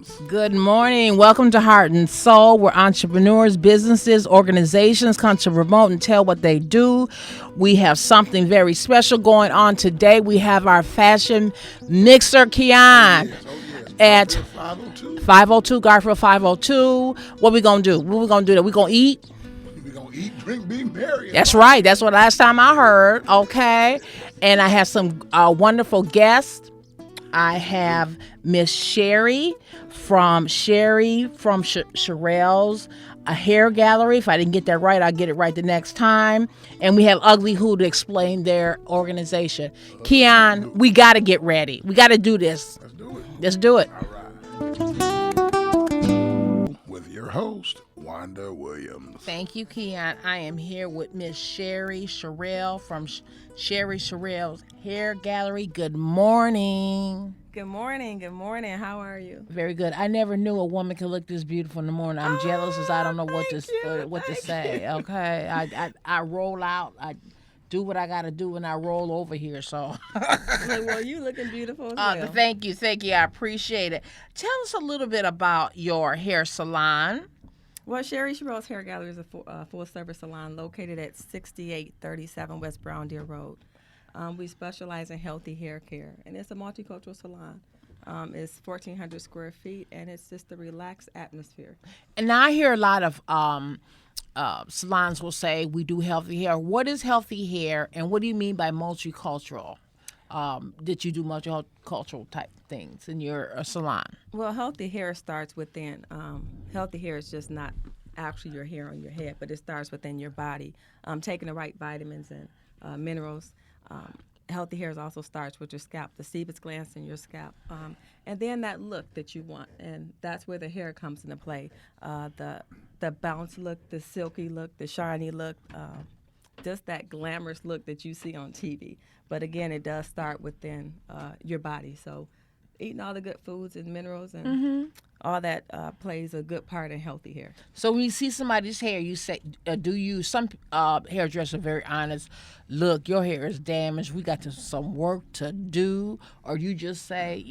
Williams. Good morning. Welcome to Heart and Soul, where entrepreneurs, businesses, organizations come to promote and tell what they do. We have something very special going on today. We have our fashion mixer, Keon, at Garfield 502. 502, Garfield 502. What we going to do? What we going to do? We going to eat? We're going to eat, drink, be merry. That's right. That's what last time I heard. Okay. And I have some wonderful guests. I have Miss Sherry from Sherelle's hair gallery. If I didn't get that right, I'll get it right the next time. And we have Ugly Who to explain their organization. Keon, we got to get ready. We got to do this. Let's do it. Let's do it. All right. With your host, Wanda Williams. Thank you, Keon. I am here with Miss Sherry Sherelle from Sherelle's hair gallery. Good morning. Good morning. Good morning. How are you? Very good. I never knew a woman could look this beautiful in the morning. I'm jealous as I don't know what to say. Okay, I roll out. I do what I got to do when I roll over here. So, Well, you looking beautiful as well. Thank you. I appreciate it. Tell us a little bit about your hair salon. Well, Sherry Sherelle's Hair Gallery is a full-service salon located at 6837 West Brown Deer Road. We specialize in healthy hair care, and it's a multicultural salon. It's 1,400 square feet, and it's just a relaxed atmosphere. And now I hear a lot of salons will say we do healthy hair. What is healthy hair, and what do you mean by multicultural? Did you do multicultural type things in your salon? Well, healthy hair starts within. Healthy hair is just not actually your hair on your head, but it starts within your body. Taking the right vitamins and minerals. Healthy hair also starts with your scalp, the sebum glands in your scalp, and then that look that you want, and that's where the hair comes into play. The bounce look, the silky look, the shiny look, just that glamorous look that you see on TV. But again, it does start within your body. So eating all the good foods and minerals and all that plays a good part in healthy hair. So when you see somebody's hair, you say, some hairdressers are very honest, look, your hair is damaged, we got some work to do, or you just say,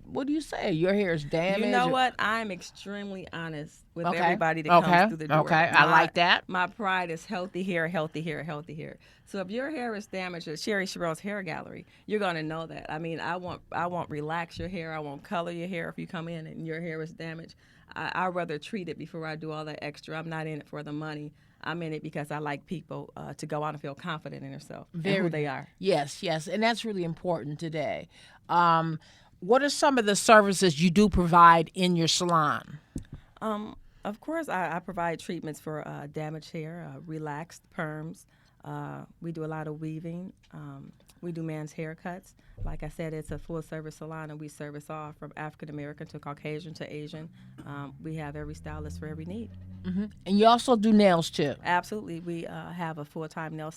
what do you say? Your hair is damaged? You know what? I'm extremely honest with everybody that comes through the door. Okay, I like that. My pride is healthy hair, healthy hair, healthy hair. So if your hair is damaged at Sherry Sherelle's Hair Gallery, you're going to know that. I mean, I won't relax your hair. I won't color your hair if you come in and your hair is damaged. I'd rather treat it before I do all that extra. I'm not in it for the money. I'm in it because I like people to go out and feel confident in themselves and who they are. Yes, and that's really important today. What are some of the services you do provide in your salon? Of course, I provide treatments for damaged hair, relaxed perms. We do a lot of weaving. We do men's haircuts. Like I said, it's a full-service salon, and we service all from African-American to Caucasian to Asian. We have every stylist for every need. Mm-hmm. And you also do nails, too? Absolutely. We have a full-time nail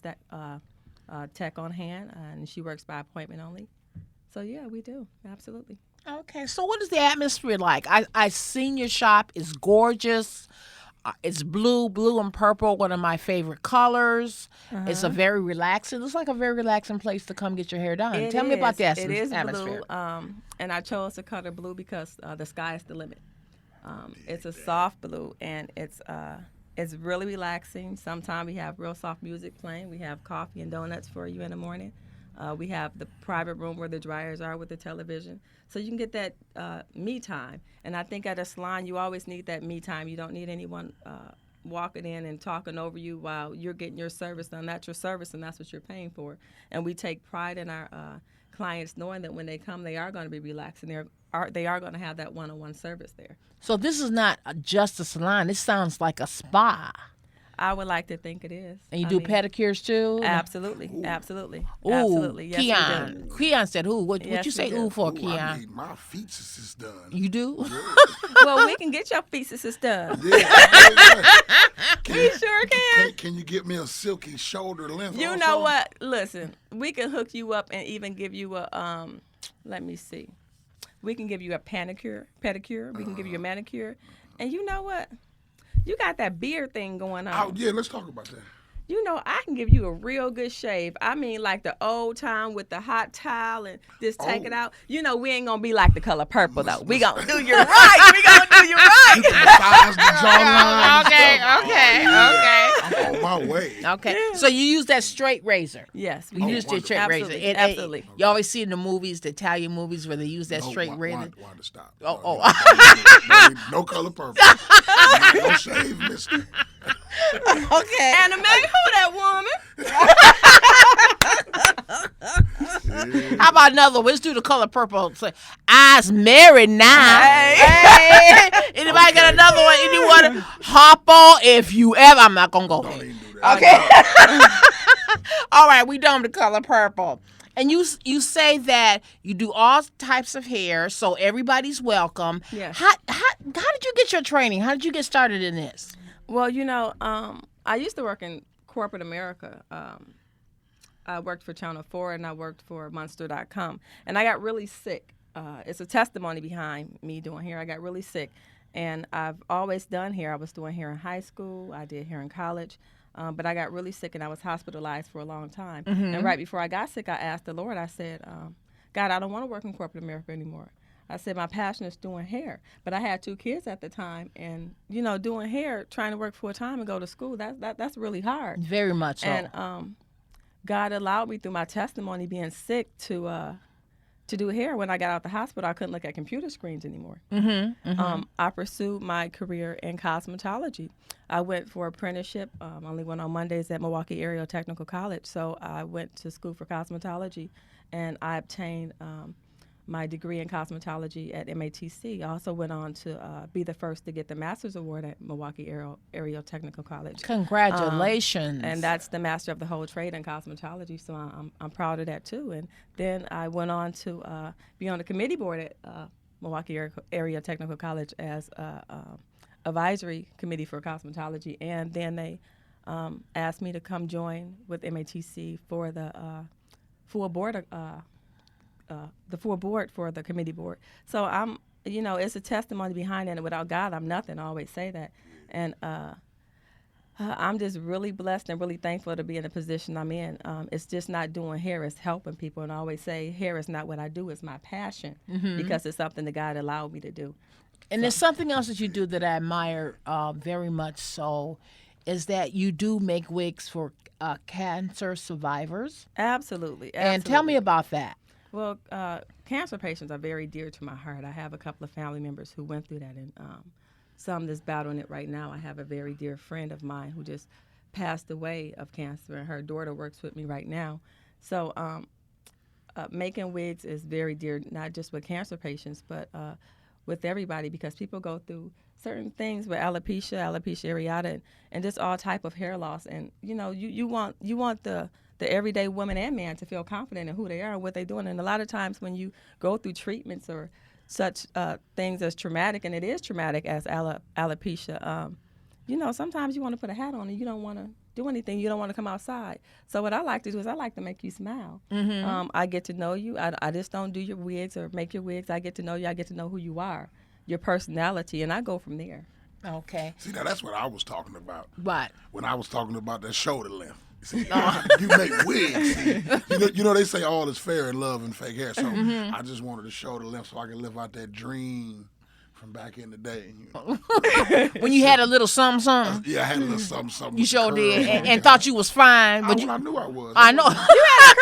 tech on hand, and she works by appointment only. So, yeah, we do. Absolutely. Okay. So what is the atmosphere like? I seen your shop. It's gorgeous. It's blue and purple, one of my favorite colors. It's a very relaxing. It looks like a very relaxing place to come get your hair done. Tell me about the atmosphere. It is blue, and I chose the color blue because the sky is the limit. It's a soft blue, and it's really relaxing. Sometimes we have real soft music playing. We have coffee and donuts for you in the morning. We have the private room where the dryers are with the television. So you can get that me time. And I think at a salon, you always need that me time. You don't need anyone walking in and talking over you while you're getting your service done. That's your service, and that's what you're paying for. And we take pride in our clients knowing that when they come, they are going to be relaxed, and they are going to have that one-on-one service there. So this is not just a salon. This sounds like a spa. I would like to think it is. And you do pedicures too? Absolutely. Ooh, Absolutely. Yes, Keon. Keon said who? What you say ooh for, Keon? I need my feetses done. You do? Yeah. Well, we can get your feetses done. Yeah. We sure can. Can you get me a silky shoulder length? You also? know what? Listen, we can hook you up and even give you a, let me see. We can give you a pedicure. We can give you a manicure. And you know what? You got that beard thing going on. Oh, yeah, let's talk about that. you know, I can give you a real good shave. I mean, like the old time with the hot towel and just take it out. You know, we ain't gonna be like the color purple though. We gonna do you right. We gonna do you right. You can massage the jawline. Okay. I'm on my way. Okay. So you use that straight razor. Yes, You use the straight razor. Absolutely. Absolutely. You always see in the movies, the Italian movies, where they use that No, straight razor. Wanda, stop. No color purple. No shave, mister. Okay. Anna Mae, who that woman? How about another one? Let's do the color purple. Say, I's married now. Hey. Anybody got another one? Anyone? Hop on if you ever. I'm not going to go Don't there. even do that. Okay. All right, we done with the color purple. And you say that you do all types of hair, so everybody's welcome. Yeah. How did you get your training? How did you get started in this? Well, you know, I used to work in corporate America. I worked for Channel 4 and I worked for Monster.com. And I got really sick. It's a testimony behind me doing hair. I got really sick. And I've always done hair. I was doing hair in high school. I did hair in college. But I got really sick and I was hospitalized for a long time. Mm-hmm. And right before I got sick, I asked the Lord, I said, God, I don't want to work in corporate America anymore. I said, my passion is doing hair. But I had 2 kids at the time. And, you know, doing hair, trying to work full time and go to school, that's really hard. Very much so. And God allowed me through my testimony being sick to do hair. When I got out the hospital, I couldn't look at computer screens anymore. I pursued my career in cosmetology. I went for apprenticeship. Only went on Mondays at Milwaukee Area Technical College. So I went to school for cosmetology, and I obtained my degree in cosmetology at MATC. I also went on to be the first to get the Master's Award at Milwaukee Area Technical College. Congratulations. And that's the Master of the Whole Trade in cosmetology, so I'm proud of that too. And then I went on to be on the committee board at Milwaukee Area Technical College as advisory committee for cosmetology. And then they asked me to come join with MATC for the full board for the committee board. So I'm, you know, it's a testimony behind it. And without God, I'm nothing. I always say that. And I'm just really blessed and really thankful to be in the position I'm in. It's just not doing hair, it's helping people. And I always say hair is not what I do, it's my passion, because it's something that God allowed me to do. And there's something else that you do that I admire very much so, is that you do make wigs for cancer survivors. Absolutely. And tell me about that. Well, cancer patients are very dear to my heart. I have a couple of family members who went through that, and some that's battling it right now. I have a very dear friend of mine who just passed away of cancer, and her daughter works with me right now. So making wigs is very dear, not just with cancer patients, but with everybody, because people go through certain things with alopecia areata, and just all type of hair loss. And you know, you want the everyday woman and man to feel confident in who they are and what they're doing. And a lot of times when you go through treatments or such things as traumatic, and it is traumatic as alopecia, you know, sometimes you want to put a hat on and you don't want to do anything. You don't want to come outside. So what I like to do is I like to make you smile. I get to know you. I just don't do your wigs or make your wigs. I get to know you. I get to know who you are, your personality, and I go from there. Okay. See, now that's what I was talking about. What? When I was talking about that shoulder length. See, you make wigs. See, you know, they say all is fair in love and fake hair. So I just wanted to shoulder length so I could live out that dream from back in the day. You know. When you had a little something. Yeah, I had a little something. You sure did, and thought you was fine. But I knew I was. I know. You had a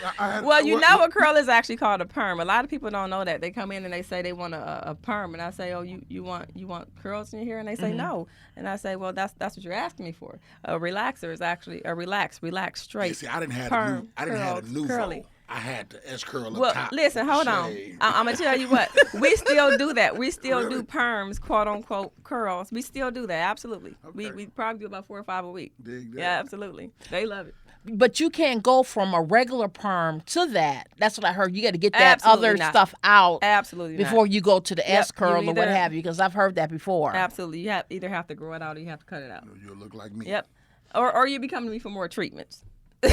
curl. Well, you know a curl is actually called a perm. A lot of people don't know that. They come in and they say they want a perm, and I say, oh, you want curls in your hair? And they say no. And I say, well, that's what you're asking me for. A relaxer is actually a relax straight. Yeah, see, I didn't have perm, I didn't have a nouveau. curly. I had the S curl up Well, top. listen, hold on. I'm gonna tell you what. We still do that. We still do perms, quote unquote curls. We still do that. Absolutely. Okay. We probably do about 4 or 5 a week. Dig that. Yeah, absolutely. They love it. But you can't go from a regular perm to that. That's what I heard. You got to get that Absolutely other not. stuff out Absolutely before not. you go to the S Yep, curl you or what either- have you, because I've heard that before. Absolutely. You either have to grow it out or you have to cut it out. You'll look like me. Yep. Or you be coming to me for more treatments.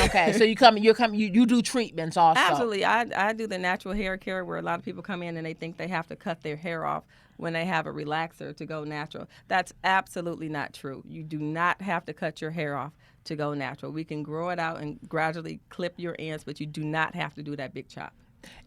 Okay, so you do treatments also. Absolutely. I do the natural hair care where a lot of people come in and they think they have to cut their hair off when they have a relaxer to go natural. That's absolutely not true. You do not have to cut your hair off to go natural. We can grow it out and gradually clip your ends, but you do not have to do that big chop.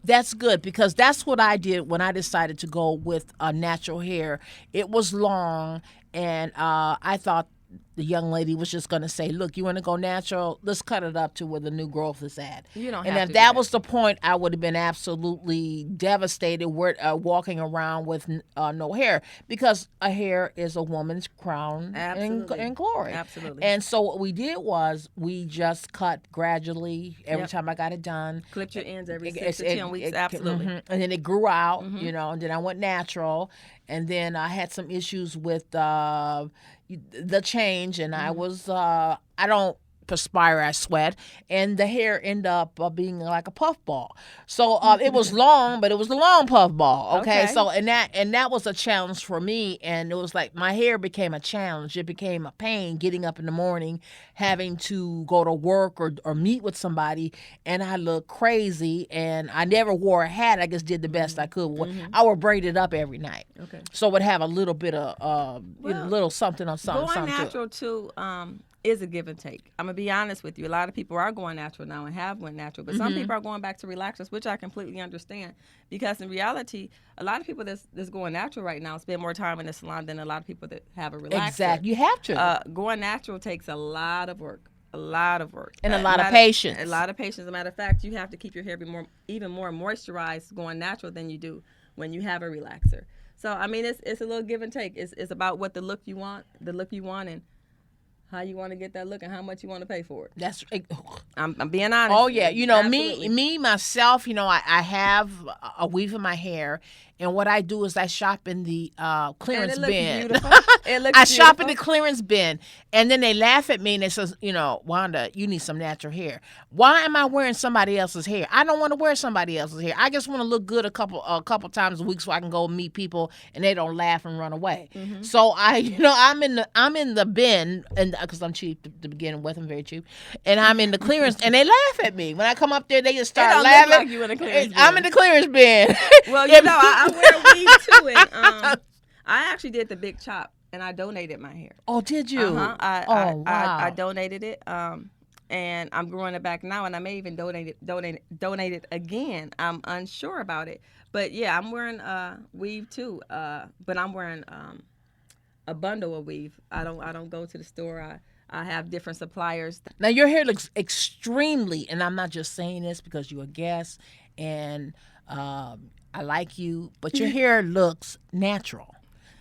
That's good, because that's what I did when I decided to go with natural hair. It was long, and I thought the young lady was just going to say, look, you want to go natural? Let's cut it up to where the new growth is at. You don't and have if to that do was the point, I would have been absolutely devastated walking around with no hair, because a hair is a woman's crown and glory. Absolutely. And so what we did was we just cut gradually every Yep. time I got it done. Clipped your ends every 6 to 10 weeks. Absolutely. And then it grew out, and then I went natural. And then I had some issues with the change, and I was I don't perspire, I sweat, and the hair ended up being like a puff ball. So it was long, but it was a long puff ball. Okay, so and that was a challenge for me, and it was like my hair became a challenge. It became a pain getting up in the morning, having to go to work or meet with somebody, and I looked crazy, and I never wore a hat. I just did the best I could. I would braid it up every night, so it would have a little bit of little something on something. Going natural too. Is a give and take. I'm gonna be honest with you. A lot of people are going natural now and have went natural, but some people are going back to relaxers, which I completely understand. Because in reality, a lot of people that's going natural right now spend more time in the salon than a lot of people that have a relaxer. Exactly, you have to. Going natural takes a lot of work. A lot of work. And a lot of patience. A lot of patience. As a matter of fact, you have to keep your hair even more moisturized going natural than you do when you have a relaxer. So I mean, it's a little give and take. It's about what the look you want, and how you want to get that look and how much you want to pay for it. I'm being honest. Oh yeah, Absolutely. me myself. I have a weave in my hair, and what I do is I shop in the clearance bin. I shop in the clearance bin, and then they laugh at me and they says, Wanda, you need some natural hair. Why am I wearing somebody else's hair? I don't want to wear somebody else's hair. I just want to look good a couple times a week so I can go meet people and they don't laugh and run away. So I'm in the bin, and because I'm cheap to begin with, I'm very cheap, and I'm in the clearance, and they laugh at me when I come up there. They just start laughing. Look like you in the clearance bin. I'm in the clearance bin. Well, I wear a weave too, and I actually did the big chop, and I donated my hair. Oh, did you? Wow. I donated it, and I'm growing it back now, and I may even donate it again. I'm unsure about it, but yeah, I'm wearing weave too, but I'm wearing a bundle of weave. I don't go to the store. I have different suppliers. Now your hair looks extremely, and I'm not just saying this because you're a guest, and I like you, but your hair looks natural.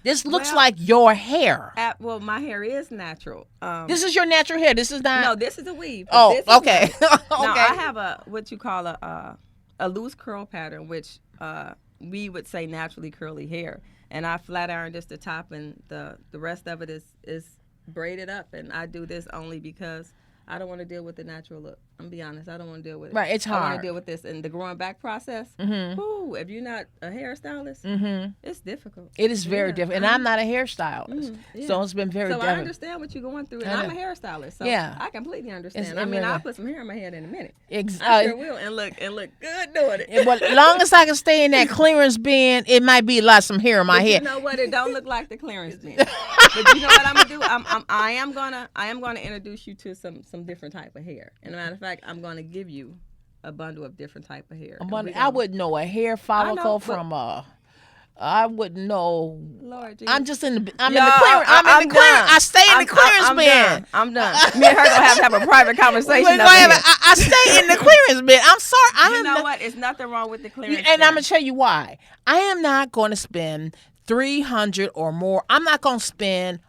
This looks like your hair. Well, my hair is natural. This is your natural hair. This is not. No, this is a weave. Oh, okay. Okay. Now I have what you call a loose curl pattern, which we would say naturally curly hair, and I flat iron just the top, and the rest of it is braided up, and I do this only because I don't want to deal with the natural look. I'm be honest, I don't want to deal with it. Right, it's hard. I want to deal with this and the growing back process. Ooh, if you're not a hairstylist, it's difficult. It is very difficult, and I'm not a hairstylist, so it's been very difficult. So I understand what you're going through, and I'm a hairstylist, so I completely understand. I'll put some hair in my head in a minute. I sure will, and look good doing it. But long as I can stay in that clearance bin, it might be some hair in my head. You know what? It don't look like the clearance bin. But you know what I'm gonna do? I am gonna introduce you to some different type of hair. And a matter of fact, I'm going to give you a bundle of different type of hair. I wouldn't know a hair follicle from a. I wouldn't know. Lord Jesus. I'm just in the. I'm in the clearance. I'm in the clearance. I stay in the clearance bin. I'm done. Me and her gonna have a private conversation. I stay in the clearance bin. I'm sorry. You know what? It's nothing wrong with the clearance bin. And I'm gonna tell you why. I am not going to spend $300 or more. I'm not going to spend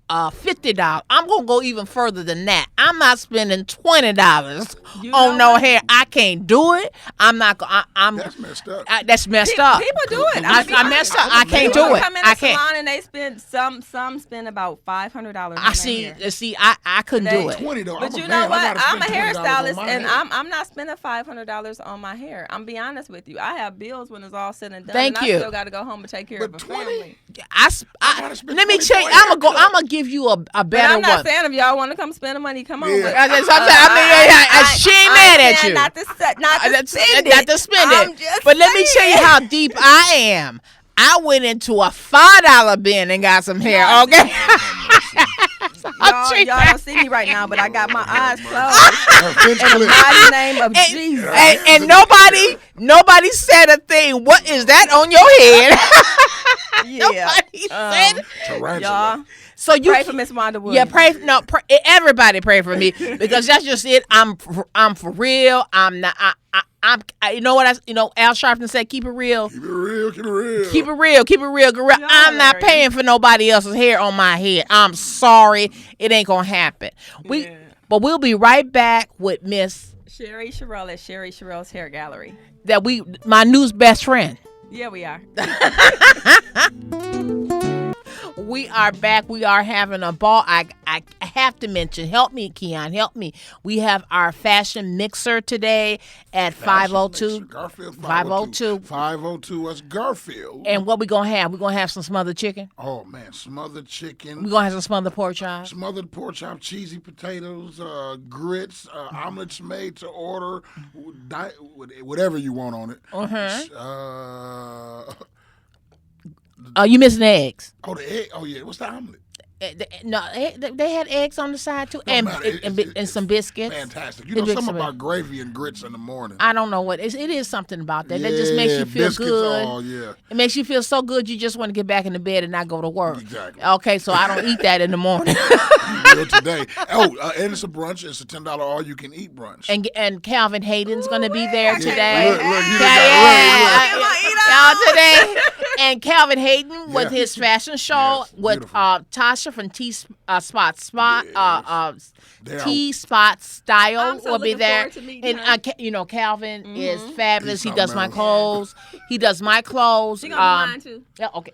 $50. I'm gonna go even further than that. I'm not spending $20 on no hair. I can't do it. I'm not. That's messed up. That's messed up. People do it. I messed up. I can't do it. Come in the salon and they spend some spend about $500. I see. I couldn't do it. $20. But you know what? I'm a hairstylist, and I'm not spending $500 on my hair. I'm be honest with you. I have bills when it's all said and done. Thank you. I still got to go home and take care of a family. Let me tell you. I'm gonna give give you a But better I'm not one. saying if y'all want to come spend the money, come on. Yeah. But, She ain't mad at you. Not to spend it. Not to spend I'm it. just But let me tell you saying. how deep I am. I went into a $5 bin and got some hair. Okay. Y'all don't see me right now, but I got my eyes closed. Finch In the clip. mighty name of Jesus. And nobody said a thing. What is that on your head? Yeah. Nobody said. Tarantula. Y'all, So you pray for Miss Wanda Yeah, Williams. everybody pray for me because that's just it. I'm for real. I'm not. You know what Al Sharpton said, keep it real. Keep it real. Keep it real. Keep it real. Keep it real. Girl. Y'all I'm not hilarious. paying for nobody else's hair on my head. I'm sorry. It ain't gonna happen. But we'll be right back with Miss Sherry Sherrill at Sherry Sherrill's Hair Gallery. my new best friend. Yeah, we are. We are back. We are having a ball. I have to mention, help me, Keon, help me. We have our fashion mixer today at 502. Garfield 502. 502 West Garfield. And what we going to have? We're going to have some smothered chicken. Oh, man. Smothered chicken. We're going to have some smothered pork chops. Smothered pork chop, cheesy potatoes, grits, omelets made to order, whatever you want on it. You missing the eggs. Oh, the egg. Oh, yeah. What's the omelet? No, they had eggs on the side too, and some biscuits. Fantastic. You know something about gravy and grits in the morning. I don't know what it is. Something about that that just makes you feel biscuits, good. Oh yeah. It makes you feel so good you just want to get back in the bed and not go to work. Exactly. Okay, so I don't eat that in the morning. You will today. And it's a brunch. It's a $10 all you can eat brunch. And Calvin Hayden's gonna be there today. Look, he done got Y'all today. And Calvin Hayden with his fashion show with Tasha from T Spot Style I'm so will be looking there. forward to meeting her. And Calvin is fabulous. He's He does my something clothes. He does my clothes. She gonna be mine too. Yeah, okay.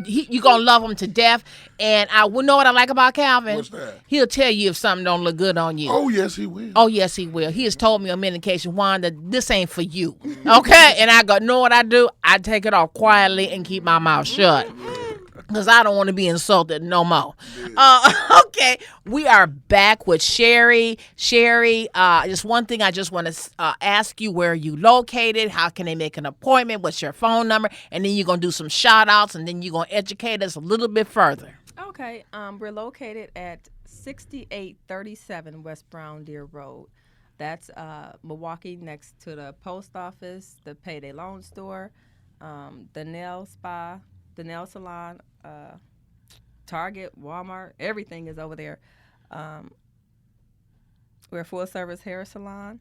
You gonna love him to death. And I will know what I like about Calvin. What's that? He'll tell you if something don't look good on you. Oh yes, he will. Oh, yes, he will. He has told me on many occasions, Wanda, this ain't for you. Okay? And I go, know what I do? I take it off quietly and keep my mouth shut. Because I don't want to be insulted no more. Okay. We are back with Sherry. Sherry, just one thing I just want to ask you, where are you located? How can they make an appointment? What's your phone number? And then you're going to do some shout outs, and then you're going to educate us a little bit further. Okay, we're located at 6837 West Brown Deer Road. That's Milwaukee, next to the post office, the Payday Loan Store, the nail spa, the nail salon, Target, Walmart, everything is over there. We're a full-service hair salon.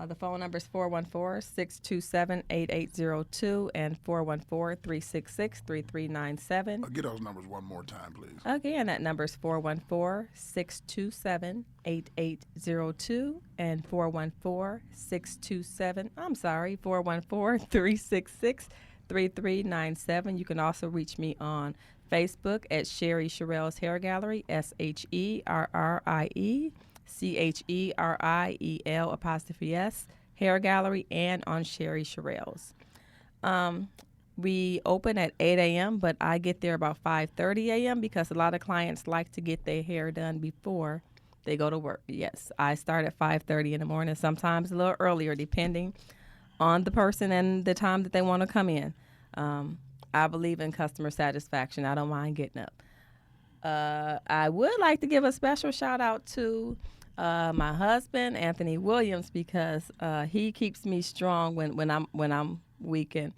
The phone number is 414-627-8802 and 414-366-3397. Get those numbers one more time, please. Again, that number is 414-627-8802 and 414-366-3397. You can also reach me on Facebook at Sherry Sherrill's Hair Gallery, SherrieCherriel''S Hair Gallery, and on Sherry Sherrill's. We open at 8 a.m., but I get there about 5:30 a.m. because a lot of clients like to get their hair done before they go to work. Yes, I start at 5:30 in the morning, sometimes a little earlier, depending on the person and the time that they want to come in. I believe in customer satisfaction. I don't mind getting up. I would like to give a special shout out to my husband, Anthony Williams, because he keeps me strong when I'm weak. And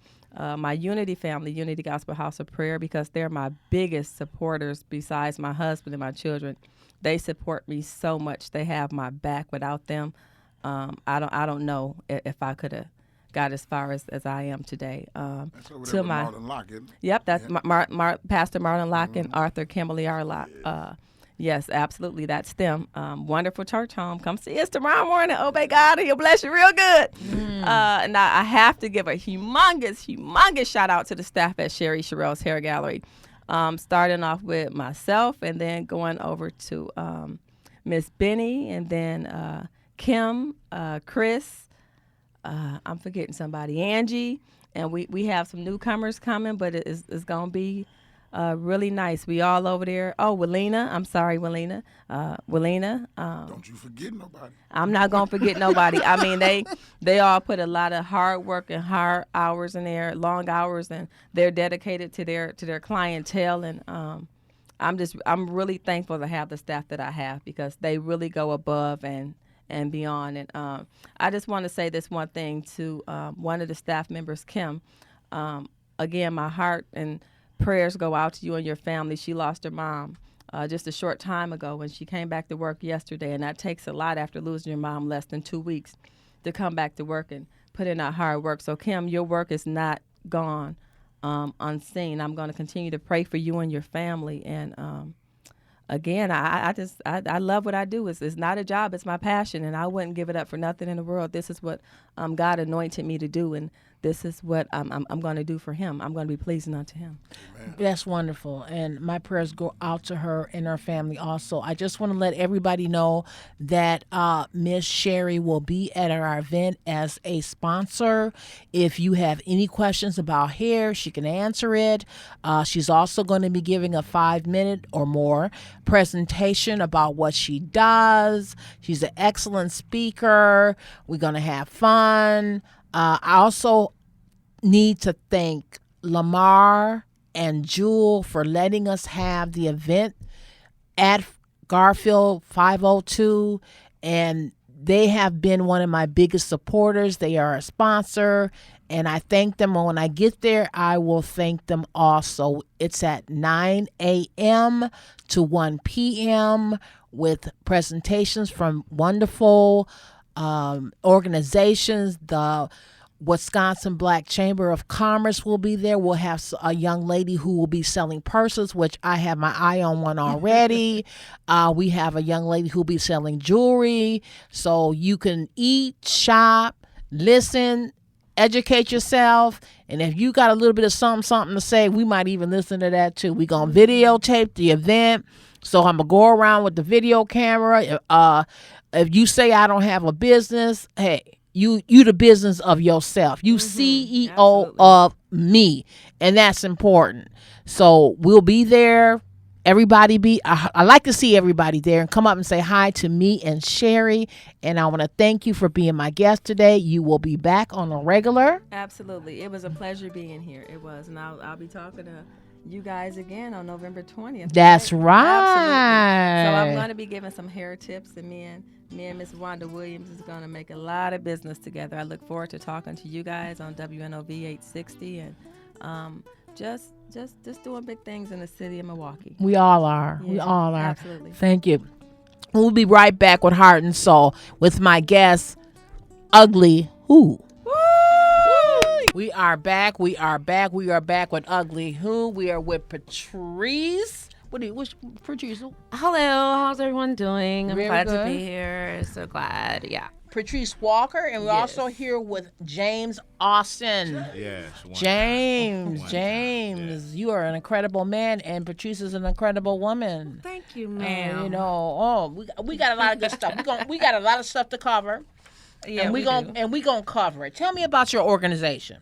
my Unity family, Unity Gospel House of Prayer, because they're my biggest supporters besides my husband and my children. They support me so much. They have my back. Without them, I don't know if I could have got as far as I am today. That's over there with Marlon Lockett. Yep, that's Pastor Marlon Locke and Arthur Kimberly Arlock. Yes, absolutely, that's them. Wonderful church home. Come see us tomorrow morning. Obey God and He'll bless you real good. And I have to give a humongous shout out to the staff at Sherry Sherrill's Hair Gallery. Starting off with myself and then going over to Miss Benny and then Kim, Chris, I'm forgetting somebody, Angie, and we have some newcomers coming, but it's going to be really nice. We all over there. Oh, Willina. I'm sorry, Willina. Willina. Don't you forget nobody. I'm not gonna forget nobody. I mean, they all put a lot of hard work and hard hours in there, long hours, and they're dedicated to their clientele. And I'm really thankful to have the staff that I have because they really go above and beyond. And I just want to say this one thing to one of the staff members, Kim. Again, my heart and prayers go out to you and your family. She lost her mom just a short time ago when she came back to work yesterday, and that takes a lot after losing your mom less than 2 weeks to come back to work and put in that hard work. So, Kim, your work is not gone unseen. I'm going to continue to pray for you and your family. And again, I love what I do. It's not a job. It's my passion, and I wouldn't give it up for nothing in the world. This is what God anointed me to do, and this is what I'm going to do for him. I'm going to be pleasing unto him. Amen. That's wonderful. And my prayers go out to her and her family also. I just want to let everybody know that Miss Sherry will be at our event as a sponsor. If you have any questions about hair, she can answer it. She's also going to be giving a 5-minute or more presentation about what she does. She's an excellent speaker. We're going to have fun. I also need to thank Lamar and Jewel for letting us have the event at Garfield 502, and they have been one of my biggest supporters. They are a sponsor, and I thank them. When I get there, I will thank them also. It's at 9 a.m. to 1 p.m. with presentations from wonderful organizations. The Wisconsin Black Chamber of Commerce will be there. We'll have a young lady who will be selling purses, which I have my eye on one already. We have a young lady who will be selling jewelry. So you can eat, shop, listen, educate yourself. And if you got a little bit of something to say, we might even listen to that too. We're going to videotape the event. So I'm going to go around with the video camera. If you say I don't have a business, hey, you the business of yourself. You CEO Absolutely. of me, and that's important. So we'll be there. Everybody I like to see everybody there and come up and say hi to me and Sherry. And I want to thank you for being my guest today. You will be back on a regular. Absolutely. It was a pleasure being here. It was. And I'll be talking to you guys again on November 20th. That's right. Absolutely. So I'm going to be giving some hair tips, and me and Miss Wanda Williams is going to make a lot of business together. I look forward to talking to you guys on WNOV 860 and just doing big things in the city of Milwaukee. We all are. Yeah, We all are. absolutely. Thank you. We'll be right back with Heart and Soul with my guest, Ugly Who. We are back. We are back with Ugly Who. We are with Patrice. What's Patrice? Hello, how's everyone doing? I'm Very glad good. to be here. So glad. Yeah. Patrice Walker, and we're Yes. also here with James Austin. Yes. James, you are an incredible man, and Patrice is an incredible woman. Thank you, ma'am. We got a lot of good stuff. We got a lot of stuff to cover, yeah, and we gonna cover it. Tell me about your organization.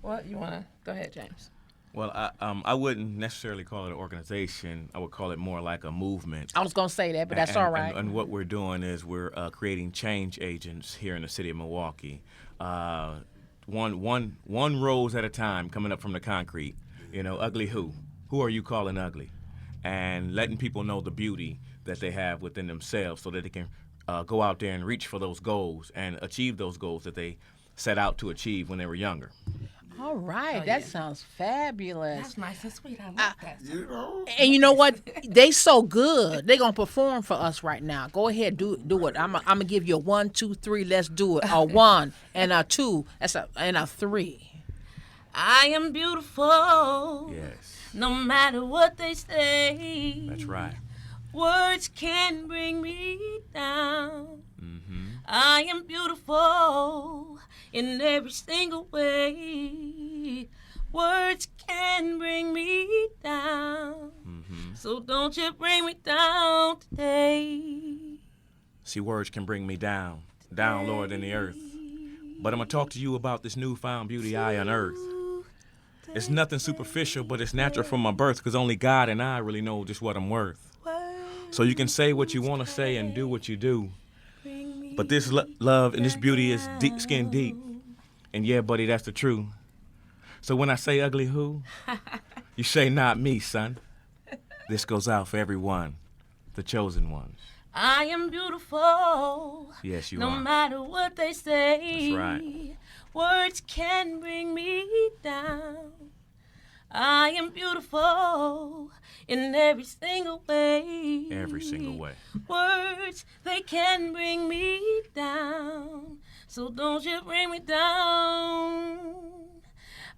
What you wanna? Go ahead, James. Well, I wouldn't necessarily call it an organization. I would call it more like a movement. I was gonna say that, but that's And- all right. And what we're doing is we're creating change agents here in the city of Milwaukee, one rose at a time, coming up from the concrete. You know, ugly who? Who are you calling ugly? And letting people know the beauty that they have within themselves, so that they can go out there and reach for those goals and achieve those goals that they set out to achieve when they were younger. All right, that sounds fabulous. That's nice and sweet. I like that. You know, And you know what? They so good. They gonna perform for us right now. Go ahead, do it. I'm gonna give you a 1, 2, 3. Let's do it. A 1 and a 2. And a 3. I am beautiful. Yes, No matter what they say. that's right. Words can bring me down. Mm-hmm. I am beautiful in every single way. Words can bring me down. Mm-hmm. So don't you bring me down today. See, words can bring me down lower than the earth. But I'm going to talk to you about this newfound beauty I unearthed. It's nothing superficial, but it's natural from my birth because only God and I really know just what I'm worth. So you can say what you want to say and do what you do. But this love and this beauty is deep, skin deep. And yeah, buddy, that's the truth. So when I say ugly who, you say not me, son. This goes out for everyone, the chosen ones. I am beautiful. Yes, you no are. No matter what they say. That's right. Words can bring me down. I am beautiful in every single way. Every single way. Words, they can bring me down. So don't you bring me down.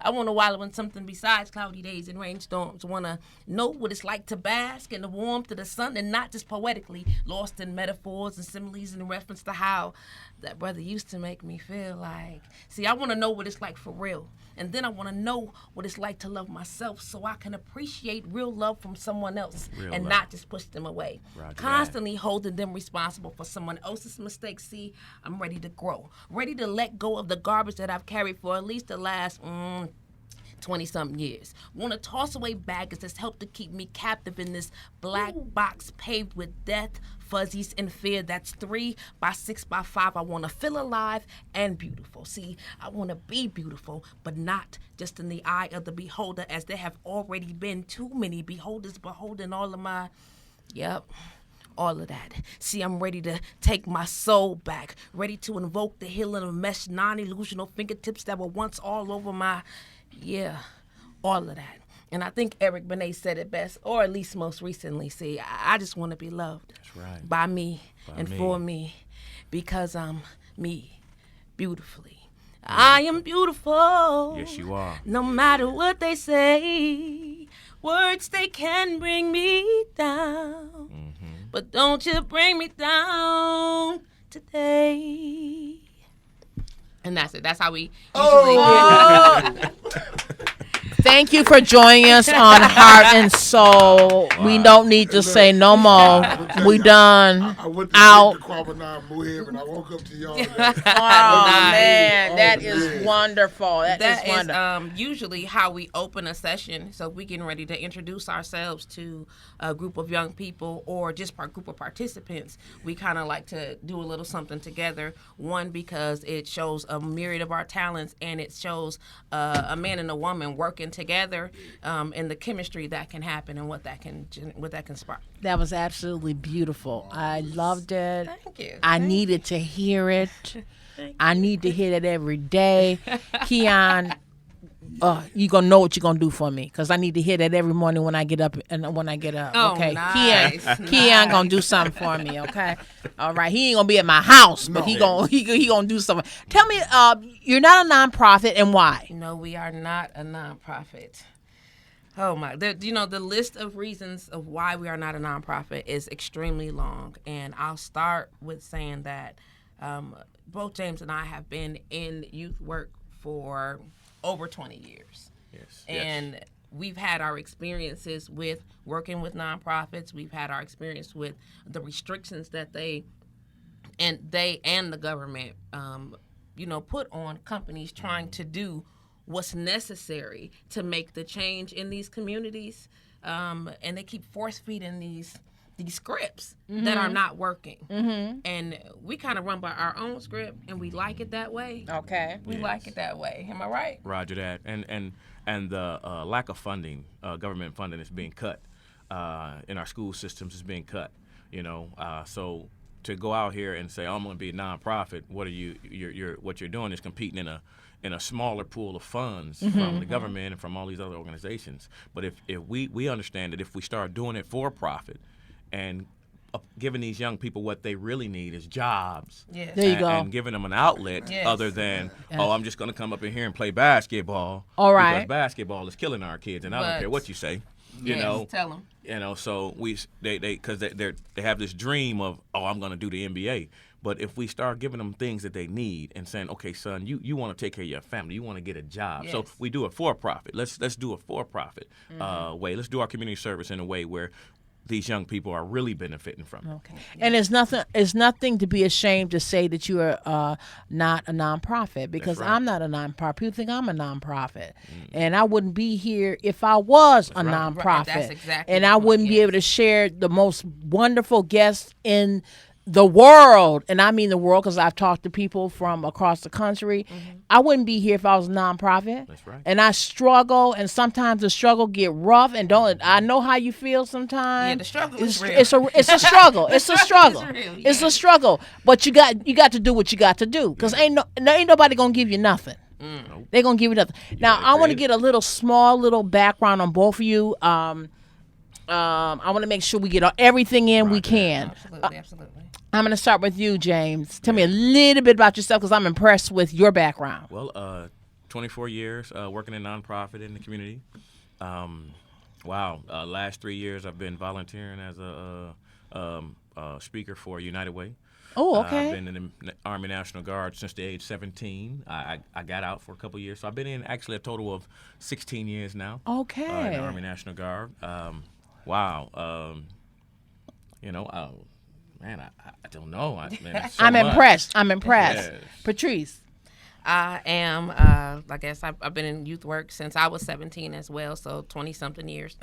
I want to wallow in something besides cloudy days and rainstorms. Want to know what it's like to bask in the warmth of the sun and not just poetically, lost in metaphors and similes in reference to how that brother used to make me feel like. See, I want to know what it's like for real. And then I want to know what it's like to love myself so I can appreciate real love from someone else and not just push them away. Roger Constantly holding them responsible for someone else's mistakes. See, I'm ready to grow, ready to let go of the garbage that I've carried for at least the last 20-something years. Want to toss away baggage that's helped to keep me captive in this black box paved with death, fuzzies, and fear. That's 3 by 6 by 5. I want to feel alive and beautiful. See, I want to be beautiful, but not just in the eye of the beholder, as there have already been too many beholders beholding all of my, all of that. See, I'm ready to take my soul back, ready to invoke the healing of mesh non-illusional fingertips that were once all over my, all of that. And I think Eric Benet said it best, or at least most recently. See, I just want to be loved. That's right. By me and for me, because I'm me, beautifully. I am beautiful. Yes, you are. No matter what they say, words, they can bring me down. But don't you bring me down today. And that's it. That's how we usually Thank you for joining us on Heart and Soul. Wow. We don't need to say no more. We done. I went to out. The Kwabena and I woke up to y'all. Oh man, that is wonderful. That is wonderful. Usually how we open a session. So we getting ready to introduce ourselves to a group of young people or just a group of participants. We kind of like to do a little something together. One, because it shows a myriad of our talents, and it shows a man and a woman working together, and the chemistry that can happen and what that can spark. That was absolutely beautiful. I loved it. Thank you. I needed to hear it. I need to hear it every day. Keon, you gonna know what you're gonna do for me, because I need to hear that every morning when I get up. Okay, nice. Keon gonna do something for me. Okay, all right. He ain't gonna be at my house, but he gonna do something. Tell me, you're not a nonprofit, and why? No, we are not a nonprofit. Oh my! The list of reasons of why we are not a nonprofit is extremely long, and I'll start with saying that both James and I have been in youth work for over 20 years. Yes. And we've had our experiences with working with nonprofits. We've had our experience with the restrictions that they and the government, put on companies trying to do what's necessary to make the change in these communities. And they keep force feeding these scripts that are not working. And we kind of run by our own script, and we like it that way. Okay. We like it that way. Am I right? Roger that. And the lack of funding, government funding is being cut in our school systems is being cut. So to go out here and say, I'm going to be a nonprofit, what you're doing is competing in a smaller pool of funds from the government and from all these other organizations. But if we understand that if we start doing it for profit, and giving these young people what they really need is jobs. Yes. There you go. And giving them an outlet other than, I'm just going to come up in here and play basketball. All right. Because basketball is killing our kids, and I don't care what you say. Tell them. So they have this dream of, I'm going to do the NBA. But if we start giving them things that they need and saying, okay, son, you want to take care of your family, you want to get a job. Yes. So we do it for profit. Let's do a for profit way. Let's do our community service in a way where these young people are really benefiting from it. Okay. And it's nothing to be ashamed to say that you are not a nonprofit, because right. I'm not a nonprofit. People think I'm a nonprofit. And I wouldn't be here if I was a right. nonprofit. Right, that's exactly and the I point, wouldn't be yes. able to share the most wonderful guests in the world, and I mean the world because I've talked to people from across the country. I wouldn't be here if I was a nonprofit. That's right. And I struggle, and sometimes the struggle get rough. And don't I know how you feel sometimes? Yeah, the struggle is real. It's a struggle. It's a struggle. real, It's yeah. a struggle. But you got to do what you got to do, because ain't nobody gonna give you nothing. They're gonna give you nothing. Now gotta I want to create get a little background on both of you. I want to make sure we get everything in we can. Absolutely. I'm going to start with you, James. Tell me a little bit about yourself, because I'm impressed with your background. Well, 24 years working in nonprofit in the community. Wow. Last 3 years I've been volunteering as a speaker for United Way. Oh, okay. I've been in the Army National Guard since the age 17. I got out for a couple years, so I've been in actually a total of 16 years now. Okay. In the Army National Guard. Wow. Man, I don't know. I'm impressed. I'm impressed. Yes. Patrice. I am, I guess I've been in youth work since I was 17 as well, so 20-something years.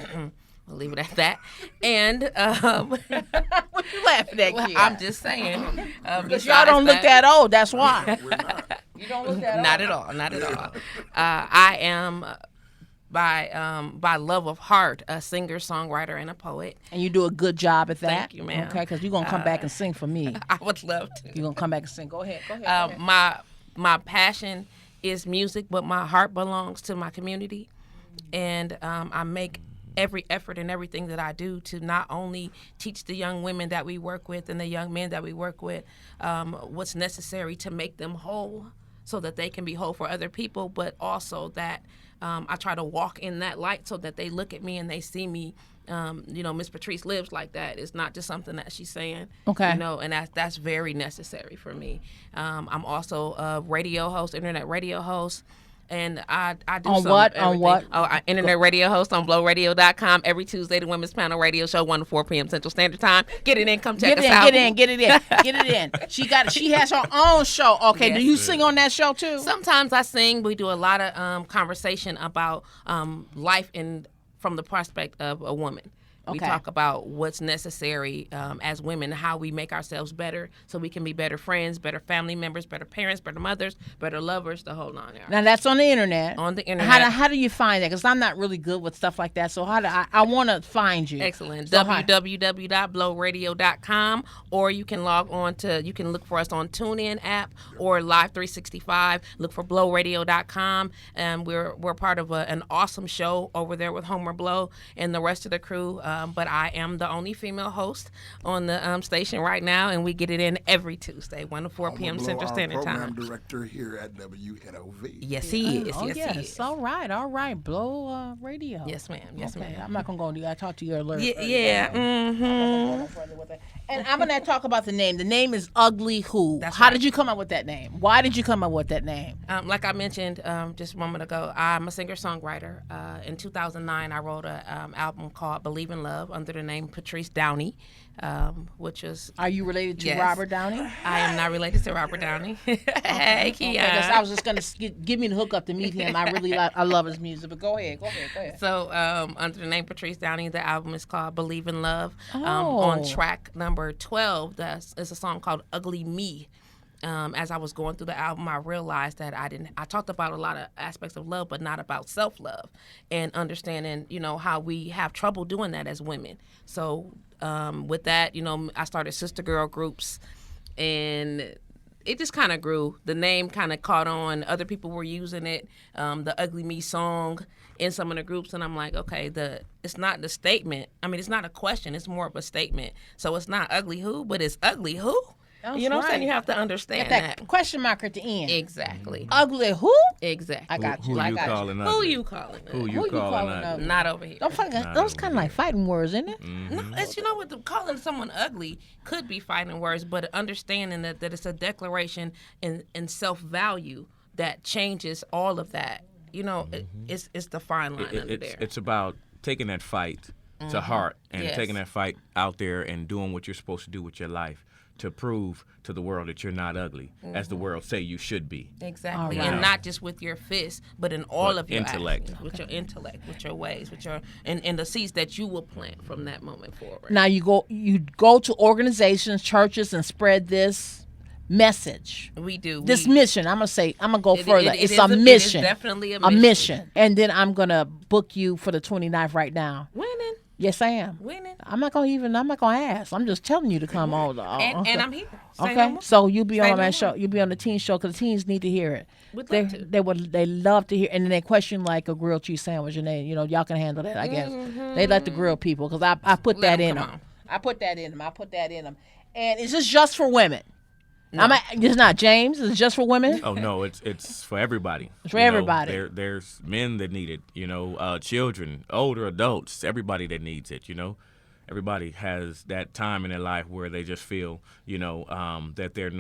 I'll leave it at that. And What you laughing at, kid? I'm just saying. Because y'all don't look that old. That's why. We're not. You don't look that old. Not at all. Not at all. I am, by love of heart, a singer, songwriter, and a poet. And you do a good job at that. Thank you, ma'am. Okay, because you're going to come back and sing for me. I would love to. You're going to come back and sing. Go ahead. Go ahead. My passion is music, but my heart belongs to my community. And I make every effort and everything that I do to not only teach the young women that we work with and the young men that we work with what's necessary to make them whole so that they can be whole for other people, but also that I try to walk in that light so that they look at me and they see me. Miss Patrice lives like that. It's not just something that she's saying. Okay. And that's very necessary for me. I'm also a radio host, internet radio host. And I do On some what? of everything. On what? Oh, internet radio host on blowradio.com every Tuesday, the Women's Panel Radio Show, 1 to 4 p.m. Central Standard Time. Get it in. Come check us out. Get it in. She has her own show. Okay, Yes. do you sing on that show too? Sometimes I sing. We do a lot of conversation about life from the prospect of a woman. We Okay. talk about what's necessary as women, how we make ourselves better so we can be better friends, better family members, better parents, better mothers, better lovers, the whole 9 yards. Now that's on the internet. On the internet. How do you find that? Because I'm not really good with stuff like that. So how do I want to find you? Excellent. So how- www.blowradio.com, or you can you can look for us on TuneIn app or Live 365. Look for blowradio.com. And we're part of an awesome show over there with Homer Blow and the rest of the crew. But I am the only female host on the station right now, and we get it in every Tuesday, 1 to 4 p.m. Blow, Central our Standard program Time. director here at WNOV. Yes, he is. Oh, yes, he yes. is. All right. Blow radio. Yes, ma'am. Yes, Okay, ma'am. I'm not gonna go. I talked to your alert. Yeah. Mm-hmm. And I'm gonna talk about the name. The name is Ugly Who. That's How right. did you come up with that name? Why did you come up with that name? Like I mentioned just a moment ago, I'm a singer-songwriter. In 2009, I wrote an album called Believe in Love under the name Patrice Downey, which is... Are you related to Yes. Robert Downey? I am not related to Robert Downey. Hey, Keon. Because I was just gonna give me the hookup to meet him. I love his music. But go ahead. So under the name Patrice Downey, the album is called Believe in Love. Oh. On track number 12, is a song called Ugly Me. As I was going through the album, I realized that I talked about a lot of aspects of love, but not about self-love and understanding, how we have trouble doing that as women. So with that, I started sister girl groups, and it just kind of grew. The name kind of caught on. Other people were using it, the Ugly Me song in some of the groups, and I'm like, okay, it's not the statement. I mean, it's not a question. It's more of a statement. So it's not ugly who, but it's ugly who. That's You know what I'm saying? right. You have to understand That question mark at the end. Exactly. Ugly who? Exactly. I got Who you. I you got you. calling Who ugly? you calling? Who Who you calling ugly? ugly? Not over here. Don't fucking, Not those over kind of like fighting words, isn't it? No, it's, calling someone ugly could be fighting words, but understanding that it's a declaration in self-value that changes all of that. It's the fine line under there. It's about taking that fight to heart and Yes. taking that fight out there and doing what you're supposed to do with your life to prove to the world that you're not ugly, as the world say you should be. Exactly, All right. and not just with your fists, but in all But of your intellect. actions, with your intellect, with your ways, with your and the seeds that you will plant from that moment forward. Now you go to organizations, churches, and spread this message. We do This we, mission. I'm gonna go It- further. it It's is a it is mission. definitely a A mission. mission. And then I'm gonna book you for the 29th right now. winning, Yes, I am. winning, I'm not gonna ask. I'm just telling you to come on. and I'm here. Say no Okay, more. so you'll be Say on no my more. show. You'll be on the teen show because the teens need to hear it. Would They love to. they love to hear, and then they question like a grilled cheese sandwich, and they y'all can handle that. I guess they like the grilled people because I put Let that 'em in come them. on. I put that in them, and is this just for women? It's not James. It's just for women. Oh no, it's for everybody. It's for You know, everybody. There's men that need it. Children, older adults, everybody that needs it. Everybody has that time in their life where they just feel, that they're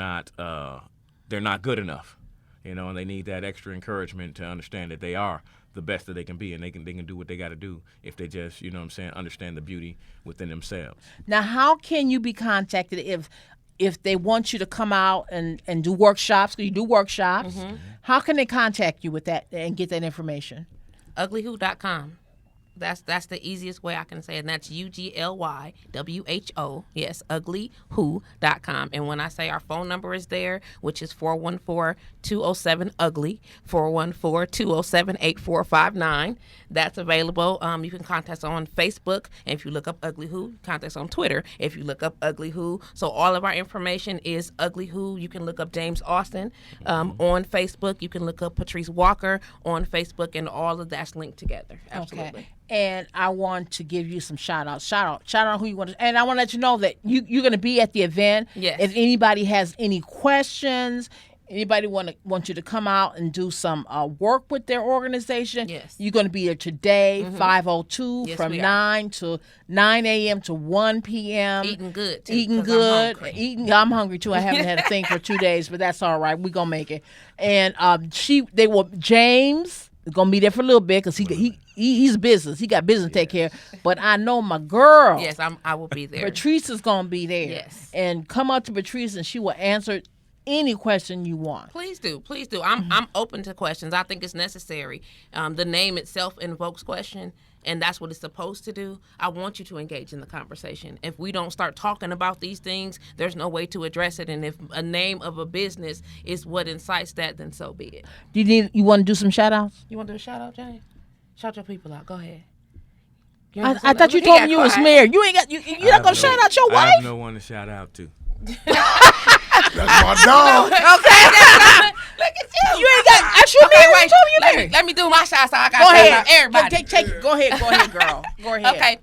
not good enough. And they need that extra encouragement to understand that they are the best that they can be, and they can do what they got to do if they just, understand the beauty within themselves. Now, how can you be contacted if they want you to come out and do workshops? 'Cause you do workshops. How can they contact you with that and get that information? uglyWho.com. That's the easiest way I can say it. And that's UGLYWHO. Yes, uglyWho.com. And when I say our phone number is there, which is 414-207-UGLY, 414-207-8459. That's available. You can contact us on Facebook. And if you look up Ugly Who, contact us on Twitter. If you look up Ugly Who. So all of our information is Ugly Who. You can look up James Austin on Facebook. You can look up Patrice Walker on Facebook, and all of that's linked together. Absolutely. Okay. And I want to give you some shout out who you want to, and I want to let you know that you're going to be at the event. Yes. If anybody has any questions, anybody want you to come out and do some work with their organization. Yes. You're going to be there today, 5:02 Yes, from we are. 9 a.m. to 1 p.m. Eating good, too, Eating 'cause I'm good. hungry. I'm hungry too. I haven't had a thing for 2 days, but that's all right. We're going to make it. And James is going to be there for a little bit because he's business. He got business to take care of. But I know my girl. Yes, I will be there. Patrice is going to be there. Yes. And come up to Patrice and she will answer any question you want. Please do. I'm open to questions. I think it's necessary. The name itself invokes question, and that's what it's supposed to do. I want you to engage in the conversation. If we don't start talking about these things, there's no way to address it. And if a name of a business is what incites that, then so be it. You want to do some shout outs? You want to do a shout out, Jane? Shout your people out. Go ahead. I thought you told me you was married. You ain't got you're not gonna shout out your I wife? have no one to shout out to. That's my dog. Look at you. You ain't got I should married. You told me you married. Let me do my shout out. I got Go shout ahead. out everybody. Go ahead, girl. Go ahead. Okay.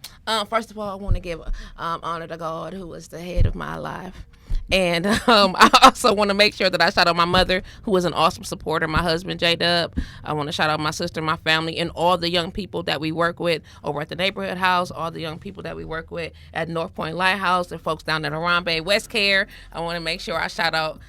First of all, I want to give honor to God, who is the head of my life. And I also want to make sure that I shout out my mother, who is an awesome supporter, my husband, J-Dub. I want to shout out my sister, my family, and all the young people that we work with over at the neighborhood house, all the young people that we work with at North Point Lighthouse, the folks down at Harambe West Care. I want to make sure I shout out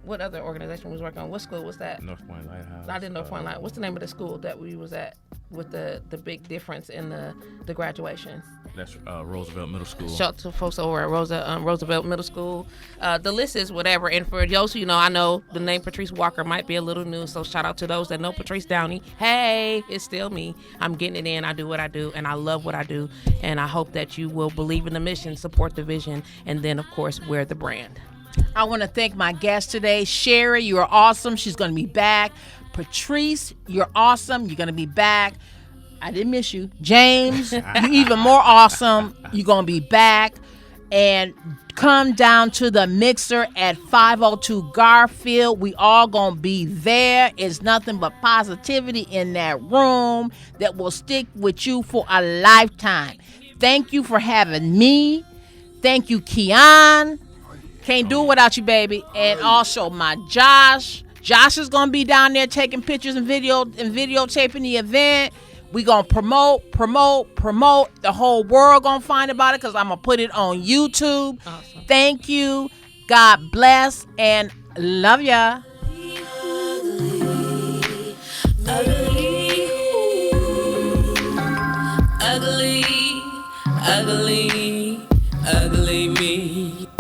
what other organization was working on. What school was that? North Point Lighthouse. I didn't know Point Lighthouse. What's the name of the school that we was at with the big difference in the graduation? That's Roosevelt Middle School. Shout out to folks over at Roosevelt Middle School. The list is whatever. And for those who know, I know the name Patrice Walker might be a little new, so shout out to those that know Patrice Downey. Hey, it's still me. I'm getting it in. I do what I do, and I love what I do. And I hope that you will believe in the mission, support the vision, and then, of course, wear the brand. I want to thank my guest today, Sherry. You are awesome. She's going to be back. Patrice, you're awesome. You're going to be back. I didn't miss you. James, you're even more awesome. You're going to be back. And come down to the mixer at 502 Garfield. We all going to be there. It's nothing but positivity in that room that will stick with you for a lifetime. Thank you for having me. Thank you, Keon. Can't do it without you, baby. And also my Josh. Josh is going to be down there taking pictures and videotaping the event. We going to promote. The whole world going to find about it because I'm going to put it on YouTube. Awesome. Thank you. God bless and love ya. Ugly, ugly, ugly me.